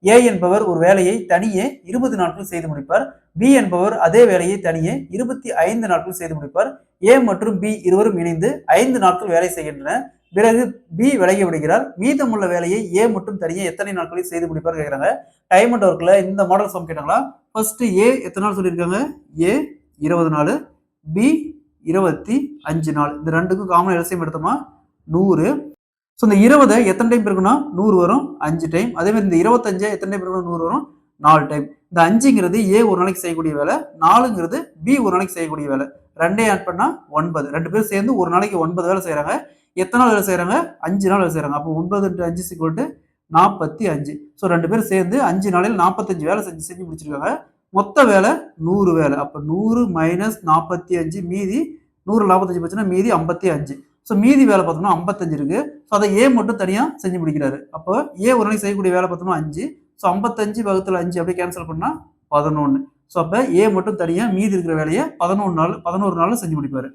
ஏ என்பவர் ஒரு வேலையை தனியே 20 நாட்கள் செய்து முடிப்பார். பி என்பவர் அதே வேலையை தனியே 25 நாட்கள் செய்து முடிப்பார். ஏ மற்றும் பி இருவரும் இணைந்து 5 நாட்கள் வேலை செய்கின்றனர். பிறகு பி விலகி விடுகிறார். மீதமுள்ள வேலையை ஏ மட்டும் தனியே எத்தனை நாட்களில் செய்து முடிப்பார் கேட்குறாங்க. டைம் அண்ட் ஒர்க்ல இந்த மாடல் சம் கேட்டாங்களா? ஃபர்ஸ்ட் ஏ எத்தனை நாள் சொல்லியிருக்காங்க? ஏ 20 நாள், பி 25 நாள். இந்த ரெண்டுக்கும் காமன் எல்சிஎம் எடுத்தோமா 100. ஸோ இந்த 20 எத்தனை டைம் இருக்குன்னா 100 வரும் 5 டைம். அதே மாதிரி இந்த 25 எத்தனை டைம் இருக்குன்னா 100 வரும் 4 டைம். இந்த 5ங்கிறது ஏ ஒரு நாளைக்கு செய்யக்கூடிய வேலை, 4ங்கிறது பி ஒரு நாளைக்கு செய்யக்கூடிய வேலை. ரெண்டையும் ஆட் பண்ணா 9. 2 பேரும் சேர்ந்து ஒரு நாளைக்கு 9 வேலை செய்யறாங்க. எத்தனை நாள் வேலை செய்யறாங்க? 5 நாள் வேலை செய்யறாங்க. அப்போ 9 × 5 = 45. ஸோ 2 பேரும் சேர்ந்து 5 நாளில் 45 வேலை செஞ்சு முடிச்சிருக்காங்க. மொத்த வேலை 100 வேலை. அப்போ 100 - 45 மீதி 100 45 போச்சுன்னா மீதி 55. ஸோ மீதி வேலை பார்த்தோம்னா 55 இருக்கு. ஸோ அதை ஏ மட்டும் தனியா செஞ்சு முடிக்கிறாரு. அப்போ ஏ ஒரு நாளைக்கு செய்யக்கூடிய வேலை பார்த்தோம்னா 5. ஸோ 55 / 5 அப்படியே கேன்சல் பண்ணா 11. ஸோ அப்போ ஏ மட்டும் தனியா மீதி இருக்கிற வேலையை 11 நாள் 11 நாள்ல செஞ்சு முடிப்பாரு.